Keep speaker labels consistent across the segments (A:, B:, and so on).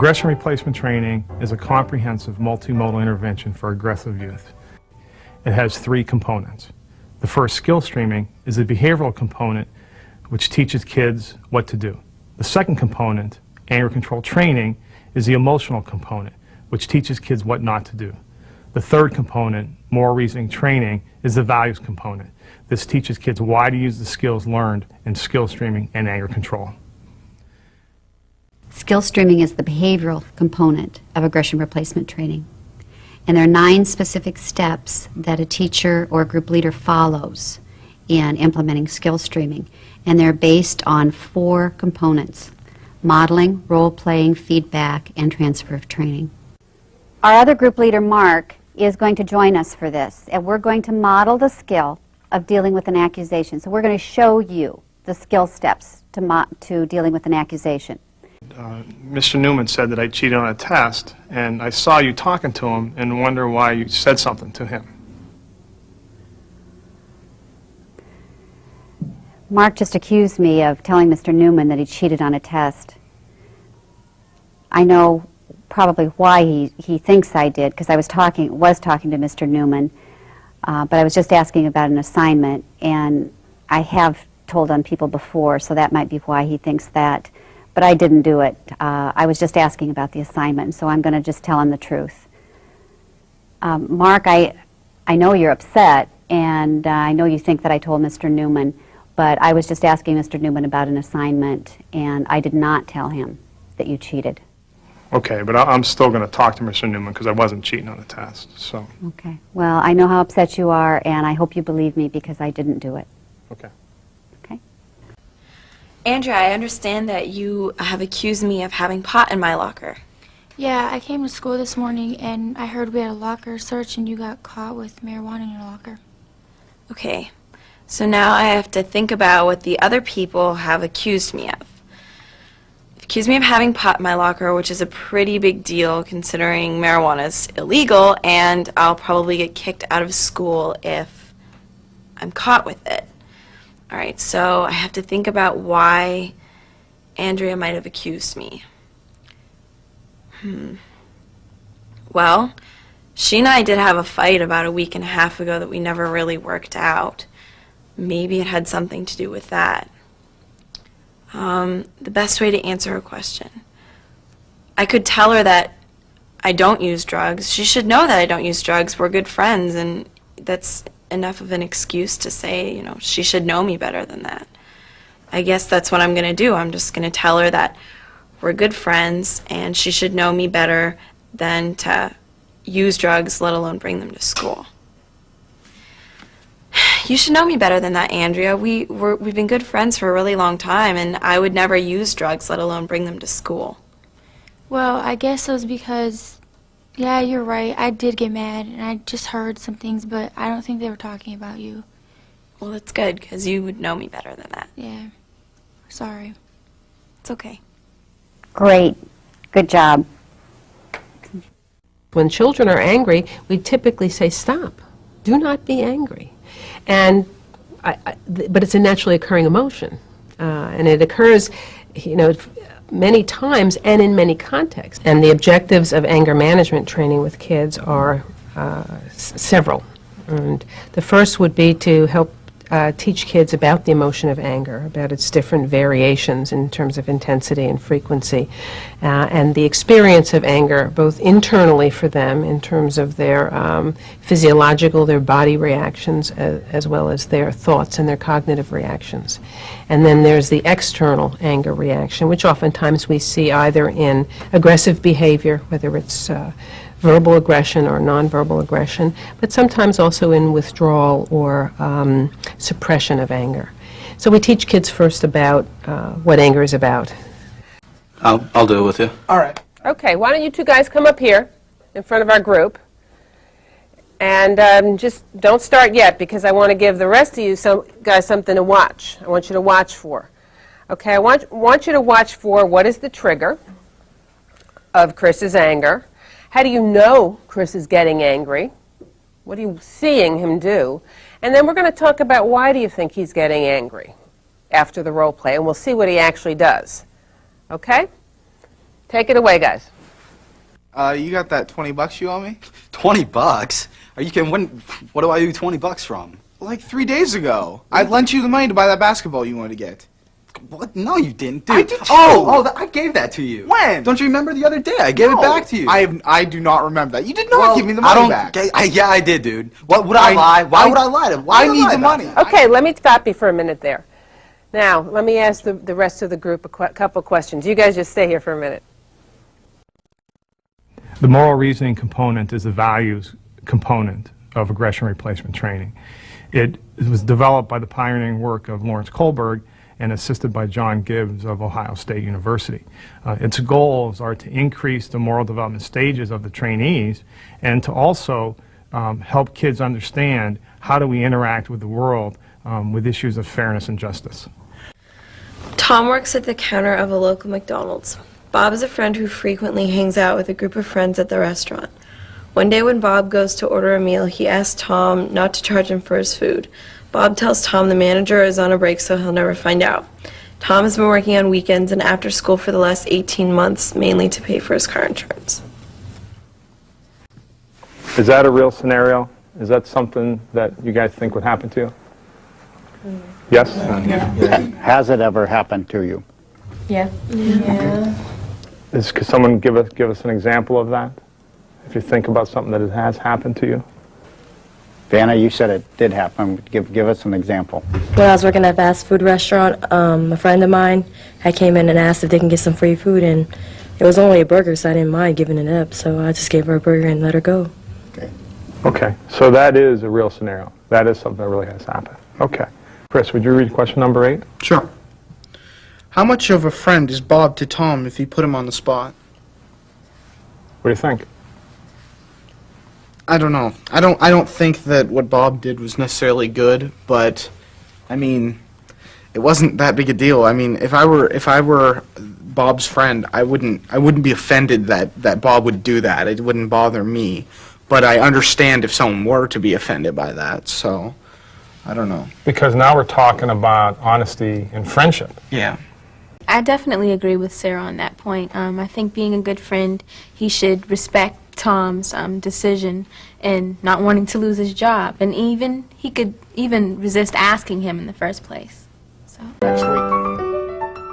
A: Aggression replacement training is a comprehensive multimodal intervention for aggressive youth. It has three components. The first, skill streaming, is a behavioral component which teaches kids what to do. The second component, anger control training, is the emotional component which teaches kids what not to do. The third component, moral reasoning training, is the values component. This teaches kids why to use the skills learned in skill streaming and anger control.
B: Skill streaming is the behavioral component of aggression replacement training. And there are 9 specific steps that a teacher or a group leader follows in implementing skill streaming. And they're based on 4 components: modeling, role-playing, feedback, and transfer of training. Our other group leader, Mark, is going to join us for this. And we're going to model the skill of dealing with an accusation. So we're going to show you the skill steps to dealing with an accusation.
A: Mr. Newman said that I cheated on a test, and I saw you talking to him and wonder why you said something to him.
B: Mark just accused me of telling Mr. Newman that he cheated on a test. I know probably why he thinks I did, because I was talking to Mr. Newman, but I was just asking about an assignment, and I have told on people before, so that might be why he thinks that. But I didn't do it. I was just asking about the assignment, so I'm going to just tell him the truth. Mark, I know you're upset, and I know you think that I told Mr. Newman, but I was just asking Mr. Newman about an assignment, and I did not tell him that you cheated.
A: Okay, but I'm still going to talk to Mr. Newman because I wasn't cheating on the test, so.
B: Okay. Well, I know how upset you are, and I hope you believe me because I didn't do it.
A: Okay.
B: Okay?
C: Andrea, I understand that you have accused me of having pot in my locker.
D: Yeah, I came to school this morning and I heard we had a locker search and you got caught with marijuana in your locker.
C: Okay, so now I have to think about what the other people have accused me of. They've accused me of having pot in my locker, which is a pretty big deal considering marijuana is illegal, and I'll probably get kicked out of school if I'm caught with it. All right, so I have to think about why Andrea might have accused me. Well, she and I did have a fight about a week and a half ago that we never really worked out. Maybe it had something to do with that. The best way to answer her question. I could tell her that I don't use drugs. She should know that I don't use drugs. We're good friends, and that's enough of an excuse to say, you know, she should know me better than that. I guess that's what I'm going to do. I'm just going to tell her that we're good friends and she should know me better than to use drugs, let alone bring them to school. You should know me better than that, Andrea. We've been good friends for a really long time, and I would never use drugs, let alone bring them to school.
D: Well, I guess it was because, yeah, you're right, I did get mad and I just heard some things, but I don't think they were talking about you.
C: Well, that's good, because you would know me better than that.
D: Yeah, sorry.
C: It's okay.
B: Great. Good job.
E: When children are angry, we typically say, stop. Do not be angry. And but it's a naturally occurring emotion. And it occurs, you know, many times and in many contexts. And the objectives of anger management training with kids are several. And the first would be to help teach kids about the emotion of anger, about its different variations in terms of intensity and frequency, and the experience of anger, both internally for them in terms of their physiological, their body reactions, as well as their thoughts and their cognitive reactions. And then there's the external anger reaction, which oftentimes we see either in aggressive behavior, whether it's verbal aggression or nonverbal aggression, but sometimes also in withdrawal or suppression of anger. So we teach kids first about what anger is about.
F: I'll do it with you.
E: All right. Okay, why don't you two guys come up here in front of our group. And just don't start yet, because I want to give the rest of you guys something to watch. I want you to watch for. Okay, I want you to watch for what is the trigger of Chris's anger. How do you know Chris is getting angry? What are you seeing him do? And then we're going to talk about why do you think he's getting angry after the role play, and we'll see what he actually does. Okay? Take it away, guys.
G: You got that $20 you owe me?
F: $20? Are you kidding? What do I owe $20 from?
G: Like 3 days ago. I lent you the money to buy that basketball you wanted to get.
F: What? No, you didn't, dude.
G: I did too.
F: I gave that to you.
G: When?
F: Don't you remember the other day? I gave it back to you.
G: I do not remember that. You did not give me the money back.
F: Yeah, I did, dude. What would I lie? Why would I lie? Why
G: I need the money.
E: Okay, let me stop you for a minute there. Now, let me ask the rest of the group a couple questions. You guys just stay here for a minute.
A: The moral reasoning component is the values component of aggression replacement training. It was developed by the pioneering work of Lawrence Kohlberg and assisted by John Gibbs of Ohio State University. Its goals are to increase the moral development stages of the trainees and to also help kids understand how do we interact with the world with issues of fairness and justice.
C: Tom works at the counter of a local McDonald's. Bob is a friend who frequently hangs out with a group of friends at the restaurant. One day when Bob goes to order a meal, he asks Tom not to charge him for his food. Bob tells Tom the manager is on a break, so he'll never find out. Tom has been working on weekends and after school for the last 18 months, mainly to pay for his car insurance.
A: Is that a real scenario? Is that something that you guys think would happen to you? Yes?
H: Has it ever happened to you?
C: Yeah.
A: Could someone give us an example of that? If you think about something that has happened to you?
H: Vanna, you said it did happen. Give us an example.
I: When I was working at a fast food restaurant, a friend of mine had came in and asked if they can get some free food, and it was only a burger, so I didn't mind giving it up, so I just gave her a burger and let her go.
A: Okay, so that is a real scenario. That is something that really has happened. Okay. Chris, would you read question number 8?
G: Sure. How much of a friend is Bob to Tom if he put him on the spot?
A: What do you think?
G: I don't know. I don't think that what Bob did was necessarily good, but I mean, it wasn't that big a deal. I mean, if I were Bob's friend, I wouldn't be offended that Bob would do that. It wouldn't bother me. But I understand if someone were to be offended by that. So, I don't know.
A: Because now we're talking about honesty and friendship.
G: Yeah.
D: I definitely agree with Sarah on that point. I think being a good friend, he should respect Tom's decision and not wanting to lose his job. And he could even resist asking him in the first place. So.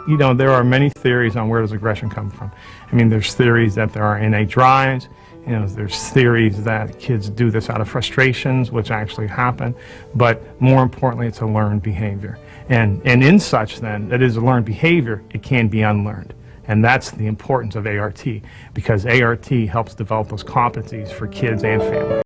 A: You know, there are many theories on where does aggression come from. I mean, there's theories that there are innate drives. You know, there's theories that kids do this out of frustrations, which actually happen. But more importantly, it's a learned behavior. And in such, then, that is a learned behavior, it can be unlearned. And that's the importance of ART, because ART helps develop those competencies for kids and families.